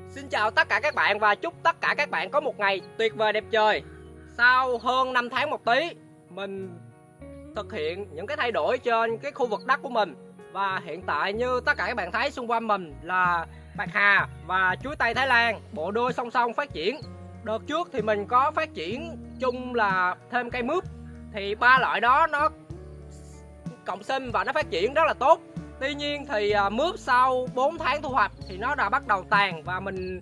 Xin chào tất cả các bạn và chúc tất cả các bạn có một ngày tuyệt vời đẹp trời. Sau hơn 5 tháng một tí, mình thực hiện những cái thay đổi trên cái khu vực đất của mình. Và hiện tại như tất cả các bạn thấy xung quanh mình là bạc hà và chuối tây Thái Lan, bộ đôi song song phát triển. Đợt trước thì mình có phát triển chung là thêm cây mướp. Thì ba loại đó nó cộng sinh và nó phát triển rất là tốt. Tuy nhiên thì mướp sau 4 tháng thu hoạch thì nó đã bắt đầu tàn và mình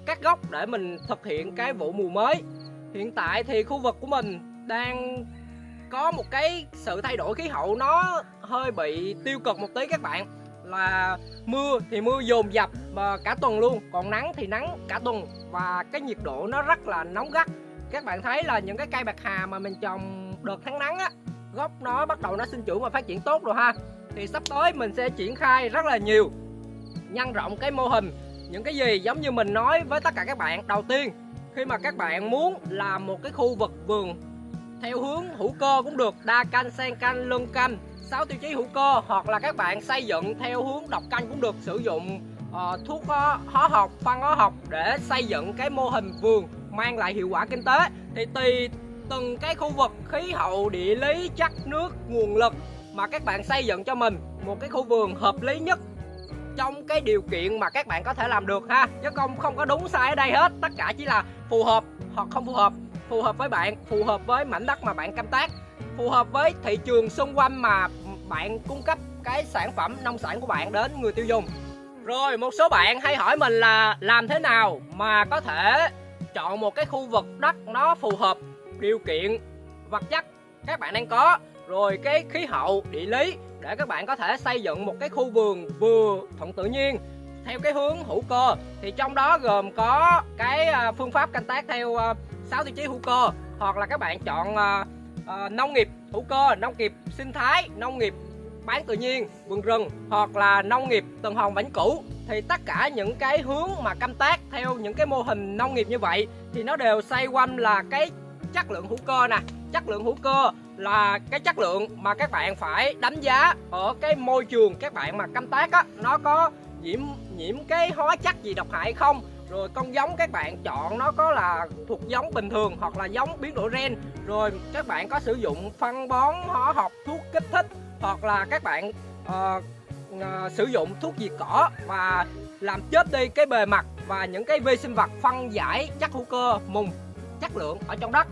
cắt gốc để mình thực hiện cái vụ mùa mới. Hiện tại thì khu vực của mình đang có một cái sự thay đổi khí hậu nó hơi bị tiêu cực một tí các bạn. Là mưa thì mưa dồn dập và cả tuần luôn, còn nắng thì nắng cả tuần và cái nhiệt độ nó rất là nóng gắt. Các bạn thấy là những cái cây bạc hà mà mình trồng đợt tháng nắng á, gốc nó bắt đầu nó sinh trưởng và phát triển tốt rồi ha. Thì sắp tới mình sẽ triển khai rất là nhiều, nhân rộng cái mô hình. Những cái gì giống như mình nói với tất cả các bạn, đầu tiên khi mà các bạn muốn làm một cái khu vực vườn theo hướng hữu cơ cũng được, đa canh, xen canh, luân canh, 6 tiêu chí hữu cơ, hoặc là các bạn xây dựng theo hướng độc canh cũng được, sử dụng thuốc hóa học, phân hóa học để xây dựng cái mô hình vườn mang lại hiệu quả kinh tế. Thì tùy từng cái khu vực, khí hậu, địa lý, chất nước, nguồn lực mà các bạn xây dựng cho mình một cái khu vườn hợp lý nhất trong cái điều kiện mà các bạn có thể làm được ha. Chứ không có đúng sai ở đây hết, tất cả chỉ là phù hợp hoặc không phù hợp. Phù hợp với bạn, phù hợp với mảnh đất mà bạn canh tác, phù hợp với thị trường xung quanh mà bạn cung cấp cái sản phẩm nông sản của bạn đến người tiêu dùng. Rồi một số bạn hay hỏi mình là làm thế nào mà có thể chọn một cái khu vực đất nó phù hợp điều kiện vật chất các bạn đang có, rồi cái khí hậu, địa lý để các bạn có thể xây dựng một cái khu vườn vừa thuận tự nhiên theo cái hướng hữu cơ. Thì trong đó gồm có cái phương pháp canh tác theo 6 tiêu chí hữu cơ, hoặc là các bạn chọn nông nghiệp hữu cơ, nông nghiệp sinh thái, nông nghiệp bán tự nhiên, vườn rừng, hoặc là nông nghiệp tuần hoàn vĩnh cửu. Thì tất cả những cái hướng mà canh tác theo những cái mô hình nông nghiệp như vậy thì nó đều xoay quanh là cái chất lượng hữu cơ nè. Chất lượng hữu cơ là cái chất lượng mà các bạn phải đánh giá ở cái môi trường các bạn mà canh tác á, nó có nhiễm cái hóa chất gì độc hại không, rồi con giống các bạn chọn nó có là thuộc giống bình thường hoặc là giống biến đổi gen, rồi các bạn có sử dụng phân bón hóa học, thuốc kích thích, hoặc là các bạn sử dụng thuốc diệt cỏ và làm chết đi cái bề mặt và những cái vi sinh vật, phân giải chất hữu cơ mùn chất lượng ở trong đất.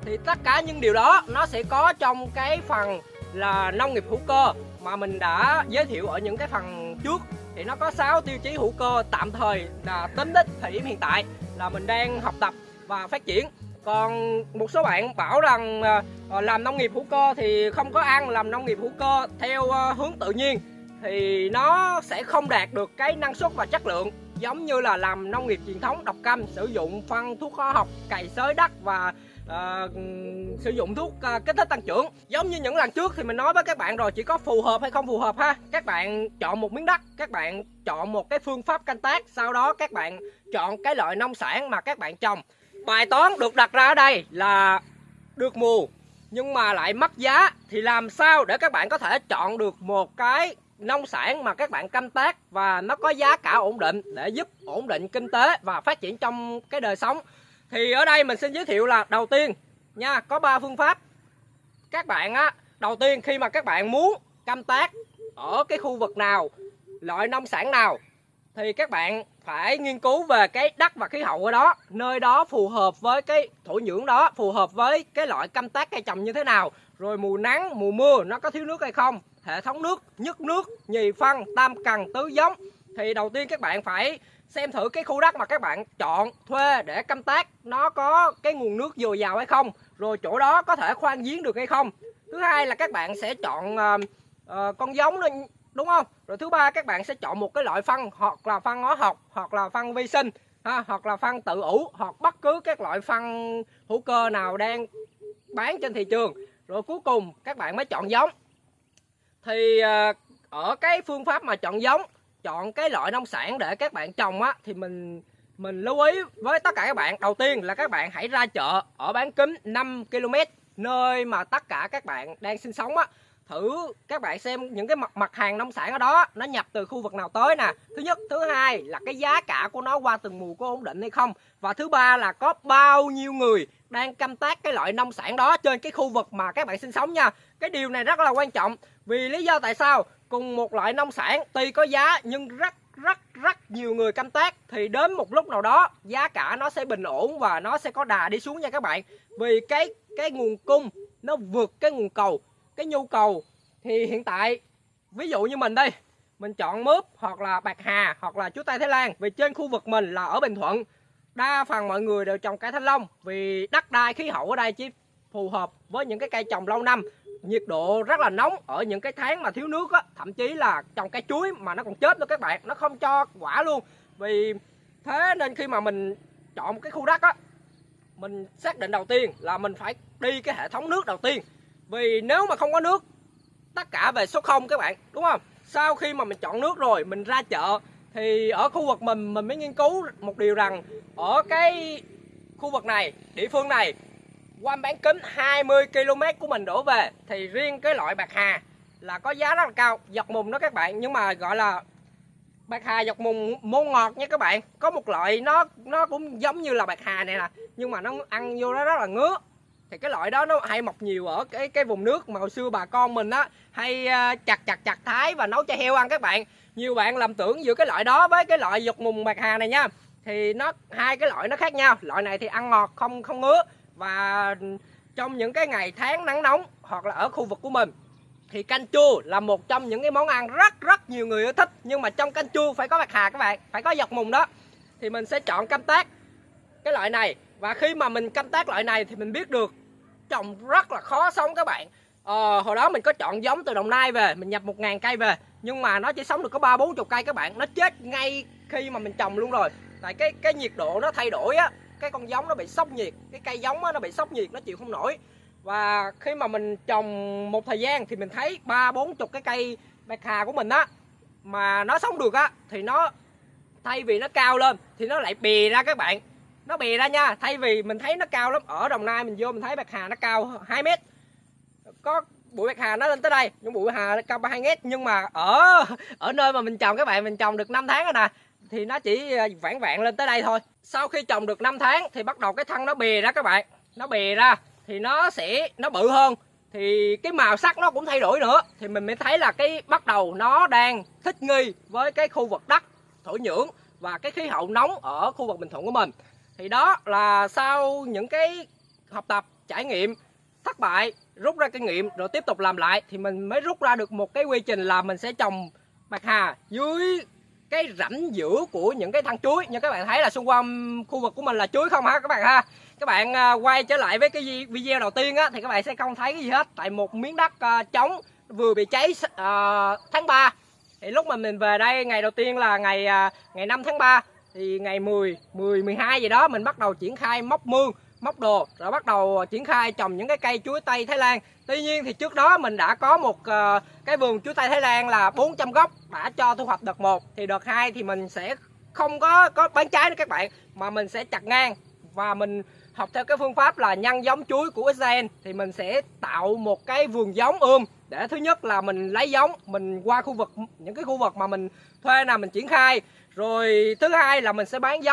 Thì tất cả những điều đó nó sẽ có trong cái phần là nông nghiệp hữu cơ mà mình đã giới thiệu ở những cái phần trước. Thì nó có 6 tiêu chí hữu cơ tạm thời là tính đến thời điểm hiện tại là mình đang học tập và phát triển. Còn một số bạn bảo rằng làm nông nghiệp hữu cơ thì không có ăn, làm nông nghiệp hữu cơ theo hướng tự nhiên thì nó sẽ không đạt được cái năng suất và chất lượng giống như là làm nông nghiệp truyền thống độc canh, sử dụng phân thuốc hóa học, cày xới đất và sử dụng thuốc kích thích tăng trưởng. Giống như những lần trước thì mình nói với các bạn rồi, chỉ có phù hợp hay không phù hợp ha. Các bạn chọn một miếng đất, các bạn chọn một cái phương pháp canh tác, sau đó các bạn chọn cái loại nông sản mà các bạn trồng. Bài toán được đặt ra ở đây là được mùa nhưng mà lại mất giá, thì làm sao để các bạn có thể chọn được một cái nông sản mà các bạn canh tác và nó có giá cả ổn định để giúp ổn định kinh tế và phát triển trong cái đời sống. Thì ở đây mình xin giới thiệu là đầu tiên nha, có 3 phương pháp. Các bạn á, đầu tiên khi mà các bạn muốn canh tác ở cái khu vực nào, loại nông sản nào thì các bạn phải nghiên cứu về cái đất và khí hậu ở đó, nơi đó phù hợp với cái thổ nhưỡng đó, phù hợp với cái loại canh tác cây trồng như thế nào, rồi mùa nắng, mùa mưa nó có thiếu nước hay không, hệ thống nước, nhất nước, nhì phân, tam cần, tứ giống. Thì đầu tiên các bạn phải xem thử cái khu đất mà các bạn chọn thuê để canh tác nó có cái nguồn nước dồi dào hay không, rồi chỗ đó có thể khoan giếng được hay không. Thứ hai là các bạn sẽ chọn con giống đó, đúng không? Rồi thứ ba các bạn sẽ chọn một cái loại phân, hoặc là phân hóa học, hoặc là phân vi sinh ha, hoặc là phân tự ủ, hoặc bất cứ các loại phân hữu cơ nào đang bán trên thị trường. Rồi cuối cùng các bạn mới chọn giống. Thì ở cái phương pháp mà chọn giống, chọn cái loại nông sản để các bạn trồng á, thì mình lưu ý với tất cả các bạn, đầu tiên là các bạn hãy ra chợ ở bán kính 5 km nơi mà tất cả các bạn đang sinh sống á. thử các bạn xem những cái mặt hàng nông sản ở đó nó nhập từ khu vực nào tới nè. Thứ nhất, thứ hai là cái giá cả của nó qua từng mùa có ổn định hay không, và thứ ba là có bao nhiêu người đang canh tác cái loại nông sản đó trên cái khu vực mà các bạn sinh sống nha. Cái điều này rất là quan trọng, vì lý do tại sao cùng một loại nông sản tuy có giá nhưng rất nhiều người canh tác thì đến một lúc nào đó giá cả nó sẽ bình ổn và nó sẽ có đà đi xuống nha các bạn. Vì cái nguồn cung nó vượt cái nguồn cầu. Cái nhu cầu thì hiện tại ví dụ như mình đây, mình chọn mướp hoặc là bạc hà hoặc là chuối tây Thái Lan, vì trên khu vực mình là ở Bình Thuận, đa phần mọi người đều trồng cải thanh long vì đất đai khí hậu ở đây chỉ phù hợp với những cái cây trồng lâu năm. Nhiệt độ rất là nóng ở những cái tháng mà thiếu nước á, thậm chí là trồng cây chuối mà nó còn chết nữa các bạn, nó không cho quả luôn. Vì thế nên khi mà mình chọn một cái khu đất á, mình xác định đầu tiên là mình phải đi cái hệ thống nước đầu tiên. Vì nếu mà không có nước, tất cả về số 0 các bạn, đúng không? Sau khi mà mình chọn nước rồi, mình ra chợ thì ở khu vực mình mới nghiên cứu một điều rằng ở cái khu vực này, địa phương này, quanh bán kính 20 km của mình đổ về thì riêng cái loại bạc hà là có giá rất là cao, dọc mùng đó các bạn, nhưng mà gọi là bạc hà dọc mùng môn ngọt nha các bạn. Có một loại nó cũng giống như là bạc hà này nè, nhưng mà nó ăn vô đó rất là ngứa. Thì cái loại đó nó hay mọc nhiều ở cái vùng nước mà hồi xưa bà con mình á hay chặt thái và nấu cho heo ăn các bạn. Nhiều bạn lầm tưởng giữa cái loại đó với cái loại dọc mùng bạc hà này nha, thì hai cái loại nó khác nhau. Loại này thì ăn ngọt không ngứa, và trong những cái ngày tháng nắng nóng hoặc là ở khu vực của mình thì canh chua là một trong những cái món ăn rất nhiều người thích. Nhưng mà trong canh chua phải có bạc hà các bạn, phải có dọc mùng đó, thì mình sẽ chọn canh tác cái loại này. Và khi mà mình canh tác loại này thì mình biết được trồng rất là khó sống các bạn. Hồi đó mình có chọn giống từ Đồng Nai về, mình nhập 1000 cây về, nhưng mà nó chỉ sống được có 30-40 cây các bạn. Nó chết ngay khi mà mình trồng luôn rồi. Tại cái nhiệt độ nó thay đổi á, cái con giống nó bị sốc nhiệt, cái cây giống á, nó bị sốc nhiệt, nó chịu không nổi. Và khi mà mình trồng một thời gian thì mình thấy 30-40 cái cây bạc hà của mình á mà nó sống được á, thì nó thay vì nó cao lên thì nó lại bì ra các bạn. Nó bì ra nha, thay vì mình thấy nó cao lắm. Ở Đồng Nai mình vô mình thấy bạc hà nó cao 2 mét, có bụi bạc hà nó lên tới đây, những bụi bạc hà nó cao 2 mét. Nhưng mà ở nơi mà mình trồng các bạn, mình trồng được 5 tháng rồi nè, thì nó chỉ vảng lên tới đây thôi. Sau khi trồng được 5 tháng thì bắt đầu cái thân nó bì ra các bạn. Nó bì ra thì nó bự hơn, thì cái màu sắc nó cũng thay đổi nữa. Thì mình mới thấy là bắt đầu nó đang thích nghi với cái khu vực đất thổ nhưỡng và cái khí hậu nóng ở khu vực Bình Thuận của mình. Thì đó là sau những cái học tập, trải nghiệm, thất bại, rút ra kinh nghiệm rồi tiếp tục làm lại, thì mình mới rút ra được một cái quy trình là mình sẽ trồng bạc hà dưới cái rãnh giữa của những cái thân chuối. Như các bạn thấy là xung quanh khu vực của mình là chuối không ha các bạn ha. Các bạn quay trở lại với cái video đầu tiên á, thì các bạn sẽ không thấy cái gì hết, tại một miếng đất trống vừa bị cháy tháng 3. Thì lúc mà mình về đây ngày đầu tiên là ngày 5 tháng 3, thì ngày 10, 12 gì đó mình bắt đầu triển khai móc mương, móc đồ, rồi bắt đầu triển khai trồng những cái cây chuối tây Thái Lan. Tuy nhiên thì trước đó mình đã có một cái vườn chuối tây Thái Lan là 400 gốc đã cho thu hoạch đợt 1. Thì đợt 2 thì mình sẽ không có bán trái nữa các bạn, mà mình sẽ chặt ngang. Và mình học theo cái phương pháp là nhân giống chuối của Israel. Thì mình sẽ tạo một cái vườn giống để thứ nhất là mình lấy giống, mình qua những cái khu vực mà mình thuê nào mình triển khai. Rồi thứ hai là mình sẽ bán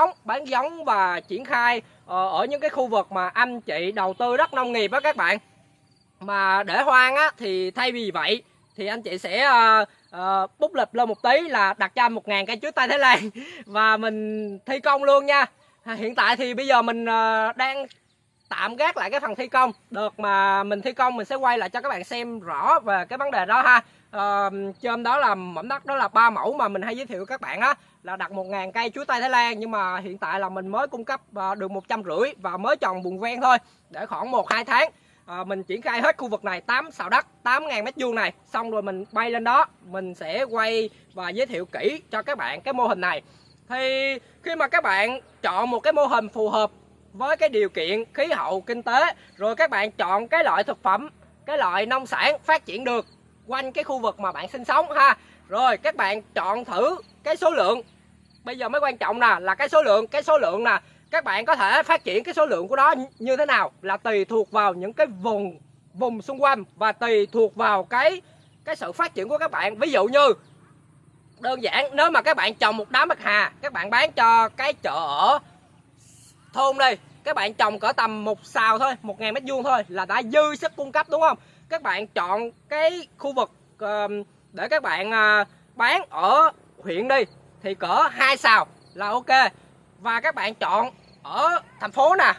giống và triển khai ở những cái khu vực mà anh chị đầu tư đất nông nghiệp á các bạn. Mà để hoang á thì thay vì vậy thì anh chị sẽ bút lịch lên một tí là đặt cho anh 1000 cây chuối tây Thái Lan và mình thi công luôn nha. Hiện tại thì bây giờ mình đang tạm gác lại cái phần thi công. Đợt mà mình thi công mình sẽ quay lại cho các bạn xem rõ về cái vấn đề đó ha. Trên đó là mảnh đất đó là 3 mẫu mà mình hay giới thiệu các bạn á, là đặt 1000 cây chuối tây Thái Lan. Nhưng mà hiện tại là mình mới cung cấp được 150 và mới trồng vùng ven thôi, để khoảng 1-2 tháng mình triển khai hết khu vực này 8 sào đất 8.000 m² này, xong rồi mình bay lên đó mình sẽ quay và giới thiệu kỹ cho các bạn cái mô hình này. Thì khi mà các bạn chọn một cái mô hình phù hợp với cái điều kiện khí hậu kinh tế, rồi các bạn chọn cái loại thực phẩm, cái loại nông sản phát triển được quanh cái khu vực mà bạn sinh sống ha, rồi các bạn chọn thử cái số lượng. Bây giờ mới quan trọng nè là cái số lượng nè, các bạn có thể phát triển cái số lượng của đó như thế nào là tùy thuộc vào những cái vùng vùng xung quanh và tùy thuộc vào cái sự phát triển của các bạn. Ví dụ như đơn giản, nếu mà các bạn trồng một đám bạc hà, các bạn bán cho cái chợ ở thôn đi, các bạn trồng cỡ tầm một sào thôi, 1.000 m² thôi là đã dư sức cung cấp, đúng không? Các bạn chọn cái khu vực để các bạn bán ở huyện đi thì cỡ 2 sào là ok. Và các bạn chọn ở thành phố nè,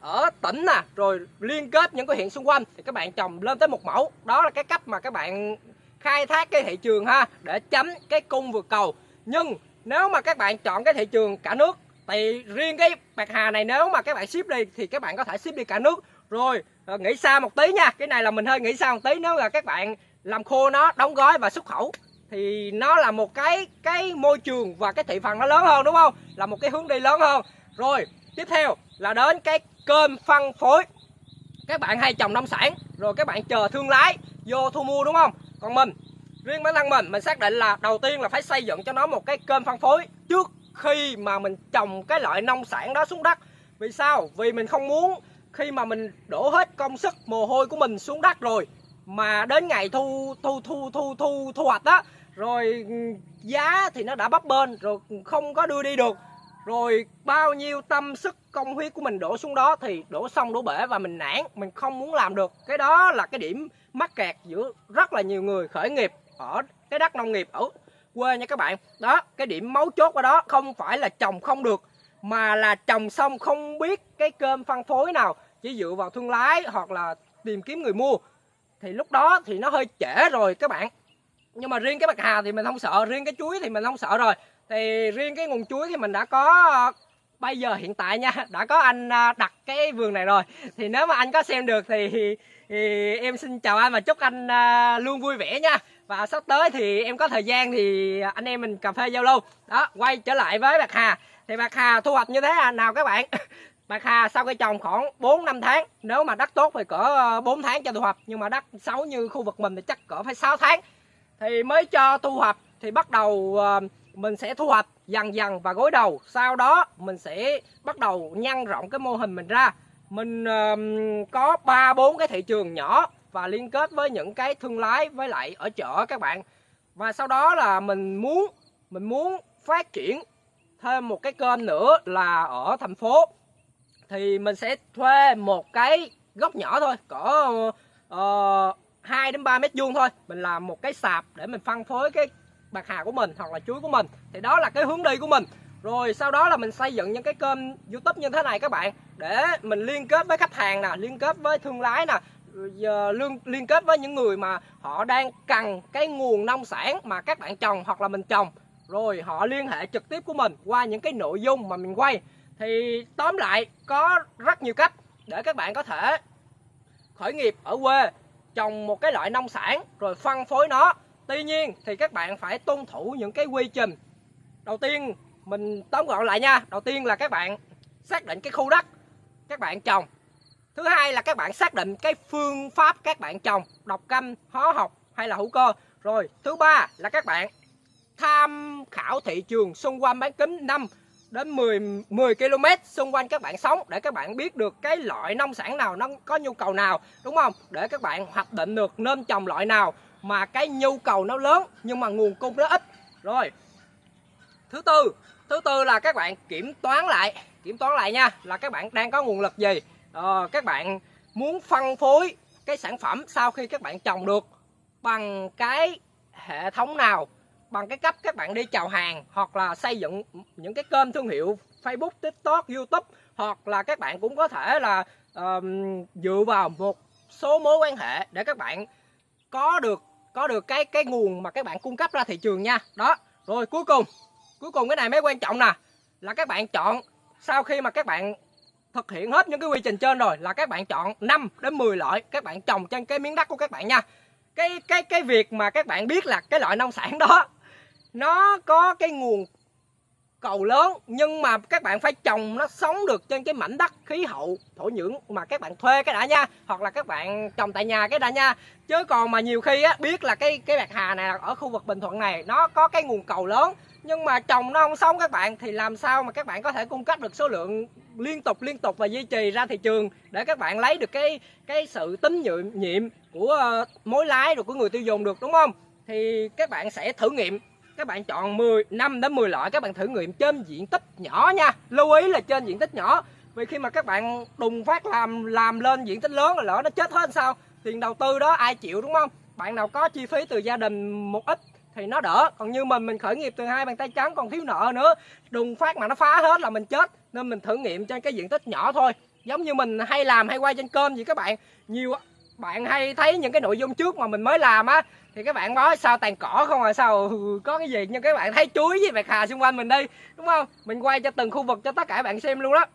ở tỉnh nè, rồi liên kết những cái huyện xung quanh thì các bạn trồng lên tới 1 mẫu. Đó là cái cách mà các bạn khai thác cái thị trường ha, để tránh cái cung vượt cầu. Nhưng nếu mà các bạn chọn cái thị trường cả nước thì riêng cái bạc hà này nếu mà các bạn ship đi thì các bạn có thể ship đi cả nước. Rồi nghĩ xa một tí nha, cái này là mình hơi nghĩ xa một tí. Nếu là các bạn làm khô nó, đóng gói và xuất khẩu thì nó là một cái môi trường và cái thị phần nó lớn hơn, đúng không? Là một cái hướng đi lớn hơn. Rồi tiếp theo là đến cái kênh phân phối. Các bạn hay trồng nông sản rồi các bạn chờ thương lái vô thu mua, đúng không? Còn riêng bản thân mình xác định là đầu tiên là phải xây dựng cho nó một cái kênh phân phối trước khi mà mình trồng cái loại nông sản đó xuống đất. Vì sao? Vì mình không muốn khi mà mình đổ hết công sức mồ hôi của mình xuống đất rồi mà đến ngày thu hoạch đó, rồi giá thì nó đã bấp bênh rồi không có đưa đi được, rồi bao nhiêu tâm sức công huyết của mình đổ xuống đó thì đổ xong đổ bể và mình nản, mình không muốn làm được. Cái đó là cái điểm mắc kẹt giữa rất là nhiều người khởi nghiệp ở cái đất nông nghiệp ở quê nha các bạn. Đó, cái điểm mấu chốt ở đó không phải là trồng không được, mà là trồng xong không biết cái kênh phân phối nào, chỉ dựa vào thương lái hoặc là tìm kiếm người mua, thì lúc đó thì nó hơi trễ rồi các bạn. Nhưng mà riêng cái bạc hà thì mình không sợ, riêng cái chuối thì mình không sợ rồi. Thì riêng cái nguồn chuối thì mình đã có, bây giờ hiện tại nha, đã có anh đặt cái vườn này rồi. Thì nếu mà anh có xem được thì em xin chào anh và chúc anh luôn vui vẻ nha. Và sắp tới thì em có thời gian thì anh em mình cà phê giao lưu. Đó, quay trở lại với bạc hà. Thì bạc hà thu hoạch như thế nào các bạn? Bạc hà sau khi trồng khoảng 4-5 tháng, nếu mà đất tốt thì cỡ 4 tháng cho thu hoạch, nhưng mà đất xấu như khu vực mình thì chắc cỡ phải 6 tháng thì mới cho thu hoạch. Thì bắt đầu mình sẽ thu hoạch dần dần và gối đầu. Sau đó mình sẽ bắt đầu nhân rộng cái mô hình mình ra. Mình có 3-4 cái thị trường nhỏ và liên kết với những cái thương lái với lại ở chợ các bạn. Và sau đó là mình muốn phát triển thêm một cái kênh nữa là ở thành phố. Thì mình sẽ thuê một cái góc nhỏ thôi, cỡ 2-3 m² thôi. Mình làm một cái sạp để mình phân phối cái bạc hà của mình hoặc là chuối của mình. Thì đó là cái hướng đi của mình. Rồi sau đó là mình xây dựng những cái kênh YouTube như thế này các bạn, để mình liên kết với khách hàng nè, liên kết với thương lái nè, liên kết với những người mà họ đang cần cái nguồn nông sản mà các bạn trồng hoặc là mình trồng. Rồi họ liên hệ trực tiếp của mình qua những cái nội dung mà mình quay. Thì tóm lại có rất nhiều cách để các bạn có thể khởi nghiệp ở quê, trồng một cái loại nông sản rồi phân phối nó. Tuy nhiên thì các bạn phải tuân thủ những cái quy trình. Đầu tiên mình tóm gọn lại nha. Đầu tiên là các bạn xác định cái khu đất các bạn trồng. Thứ hai là các bạn xác định cái phương pháp các bạn trồng, độc canh, hóa học hay là hữu cơ. Rồi thứ ba là các bạn tham khảo thị trường xung quanh bán kính 5-10 km xung quanh các bạn sống, để các bạn biết được cái loại nông sản nào nó có nhu cầu nào, đúng không? Để các bạn hoạch định được nên trồng loại nào mà cái nhu cầu nó lớn nhưng mà nguồn cung nó ít. Rồi thứ tư là các bạn kiểm toán lại nha, là các bạn đang có nguồn lực gì, các bạn muốn phân phối cái sản phẩm sau khi các bạn trồng được bằng cái hệ thống nào, bằng cái cách các bạn đi chào hàng hoặc là xây dựng những cái kênh thương hiệu Facebook, TikTok, YouTube, hoặc là các bạn cũng có thể là dựa vào một số mối quan hệ để các bạn có được cái nguồn mà các bạn cung cấp ra thị trường nha. Đó. Rồi cuối cùng cái này mới quan trọng nè, là các bạn chọn, sau khi mà các bạn thực hiện hết những cái quy trình trên rồi, là các bạn chọn 5-10 loại các bạn trồng trên cái miếng đất của các bạn nha. Cái việc mà các bạn biết là cái loại nông sản đó nó có cái nguồn cầu lớn, nhưng mà các bạn phải trồng nó sống được trên cái mảnh đất khí hậu thổ nhưỡng mà các bạn thuê cái đã nha, hoặc là các bạn trồng tại nhà cái đã nha. Chứ còn mà nhiều khi á biết là cái bạc hà này ở khu vực Bình Thuận này nó có cái nguồn cầu lớn, nhưng mà trồng nó không sống các bạn, thì làm sao mà các bạn có thể cung cấp được số lượng liên tục và duy trì ra thị trường để các bạn lấy được cái sự tín nhiệm của mối lái rồi của người tiêu dùng được, đúng không? Thì các bạn sẽ thử nghiệm, các bạn chọn 5 đến 10 loại, các bạn thử nghiệm trên diện tích nhỏ nha, lưu ý là trên diện tích nhỏ. Vì khi mà các bạn đùng phát làm lên diện tích lớn là lỡ nó chết hết sao? Tiền đầu tư đó ai chịu, đúng không? Bạn nào có chi phí từ gia đình một ít thì nó đỡ, còn như mình khởi nghiệp từ 2 bàn tay trắng còn thiếu nợ nữa, đùng phát mà nó phá hết là mình chết. Nên mình thử nghiệm trên cái diện tích nhỏ thôi, giống như mình hay quay trên kênh vậy các bạn. Nhiều bạn hay thấy những cái nội dung trước mà mình mới làm á, thì các bạn nói sao tàn cỏ không à, sao có cái gì, nhưng các bạn thấy chuối với bạc hà xung quanh mình đi, đúng không? Mình quay cho từng khu vực cho tất cả các bạn xem luôn đó,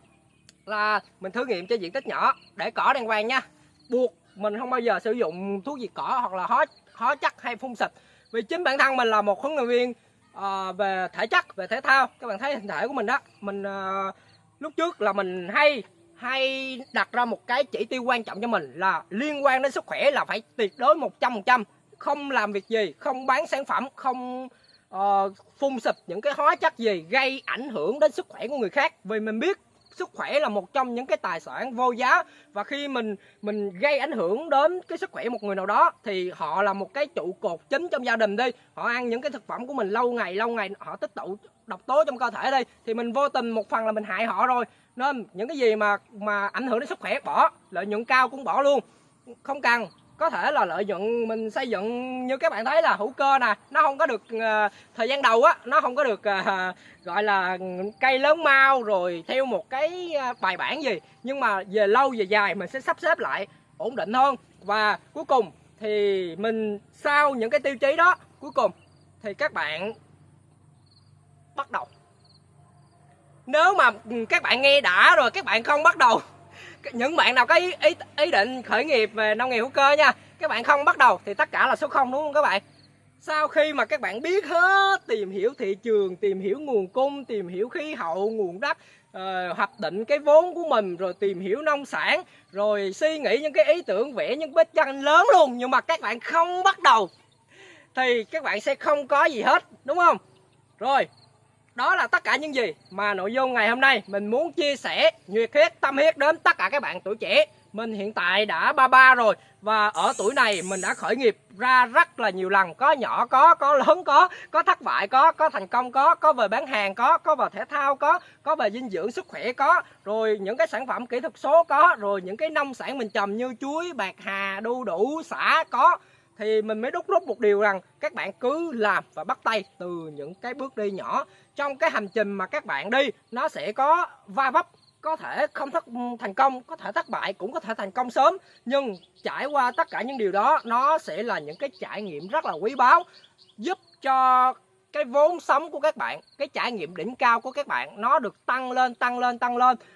là mình thử nghiệm trên diện tích nhỏ để cỏ đàng hoàng nha. Buộc mình không bao giờ sử dụng thuốc diệt cỏ hoặc là hóa chất hay phun xịt, vì chính bản thân mình là một huấn luyện viên về thể chất, về thể thao. Các bạn thấy hình thể của mình đó, mình lúc trước là mình hay đặt ra một cái chỉ tiêu quan trọng cho mình là liên quan đến sức khỏe là phải tuyệt đối 100%, không làm việc gì, không bán sản phẩm, không phun xịt những cái hóa chất gì gây ảnh hưởng đến sức khỏe của người khác. Vì mình biết sức khỏe là một trong những cái tài sản vô giá, và khi mình gây ảnh hưởng đến cái sức khỏe một người nào đó thì họ là một cái trụ cột chính trong gia đình đi, họ ăn những cái thực phẩm của mình lâu ngày họ tích tụ độc tố trong cơ thể đi, thì mình vô tình một phần là mình hại họ rồi. Nên những cái gì mà ảnh hưởng đến sức khỏe bỏ, lợi nhuận cao cũng bỏ luôn, không cần. Có thể là lợi nhuận mình xây dựng như các bạn thấy là hữu cơ nè, nó không có được thời gian đầu á, nó không có được gọi là cây lớn mau rồi theo một cái bài bản gì, nhưng mà về lâu về dài mình sẽ sắp xếp lại ổn định hơn. Và cuối cùng thì mình sau những cái tiêu chí đó, cuối cùng thì các bạn bắt đầu. Nếu mà các bạn nghe đã rồi các bạn không bắt đầu, những bạn nào có ý định khởi nghiệp về nông nghiệp hữu cơ nha, các bạn không bắt đầu thì tất cả là số 0, đúng không các bạn? Sau khi mà các bạn biết hết, tìm hiểu thị trường, tìm hiểu nguồn cung, tìm hiểu khí hậu, nguồn đất, hoạch định cái vốn của mình, rồi tìm hiểu nông sản, rồi suy nghĩ những cái ý tưởng, vẽ những bức tranh lớn luôn, nhưng mà các bạn không bắt đầu thì các bạn sẽ không có gì hết, đúng không? Rồi, đó là tất cả những gì mà nội dung ngày hôm nay mình muốn chia sẻ nhiệt huyết, tâm huyết đến tất cả các bạn tuổi trẻ. Mình hiện tại đã 33 rồi, và ở tuổi này mình đã khởi nghiệp ra rất là nhiều lần, có nhỏ có lớn có thất bại có thành công có về bán hàng có về thể thao có về dinh dưỡng sức khỏe rồi những cái sản phẩm kỹ thuật số rồi những cái nông sản mình trồng như chuối, bạc hà, đu đủ, sả thì mình mới đúc rút một điều rằng các bạn cứ làm và bắt tay từ những cái bước đi nhỏ. Trong cái hành trình mà các bạn đi, nó sẽ có va vấp, có thể không thành công, có thể thất bại, cũng có thể thành công sớm. Nhưng trải qua tất cả những điều đó, nó sẽ là những cái trải nghiệm rất là quý báu, giúp cho cái vốn sống của các bạn, cái trải nghiệm đỉnh cao của các bạn nó được tăng lên.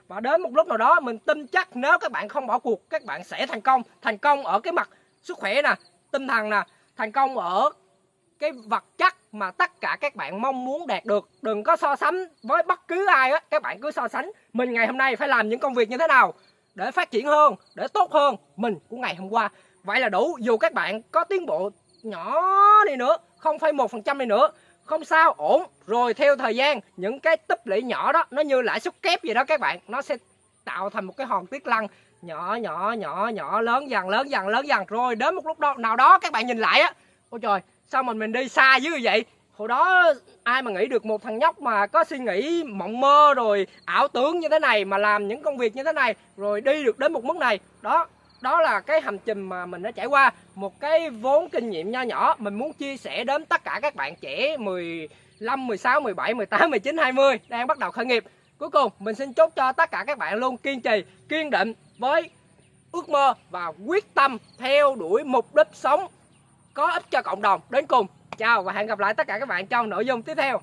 Và đến một lúc nào đó mình tin chắc nếu các bạn không bỏ cuộc, các bạn sẽ thành công ở cái mặt sức khỏe nè, tinh thần nè, thành công ở cái vật chất mà tất cả các bạn mong muốn đạt được. Đừng có so sánh với bất cứ ai á, các bạn cứ so sánh mình ngày hôm nay phải làm những công việc như thế nào để phát triển hơn, để tốt hơn mình của ngày hôm qua. Vậy là đủ. Dù các bạn có tiến bộ nhỏ đi nữa, 0,1% đi nữa, không sao, ổn. Rồi theo thời gian, những cái tích lũy nhỏ đó nó như lãi suất kép gì đó các bạn, nó sẽ tạo thành một cái hòn tuyết lăng nhỏ, lớn dần. Rồi đến một lúc nào đó các bạn nhìn lại á, ôi trời, sao mình đi xa dữ vậy? Hồi đó ai mà nghĩ được một thằng nhóc mà có suy nghĩ mộng mơ rồi ảo tưởng như thế này, mà làm những công việc như thế này, rồi đi được đến một mức này. Đó là cái hành trình mà mình đã trải qua, một cái vốn kinh nghiệm nho nhỏ mình muốn chia sẻ đến tất cả các bạn trẻ 15, 16, 17, 18, 19, 20 đang bắt đầu khởi nghiệp. Cuối cùng mình xin chúc cho tất cả các bạn luôn kiên trì, kiên định với ước mơ và quyết tâm theo đuổi mục đích sống có ích cho cộng đồng đến cùng. Chào và hẹn gặp lại tất cả các bạn trong nội dung tiếp theo.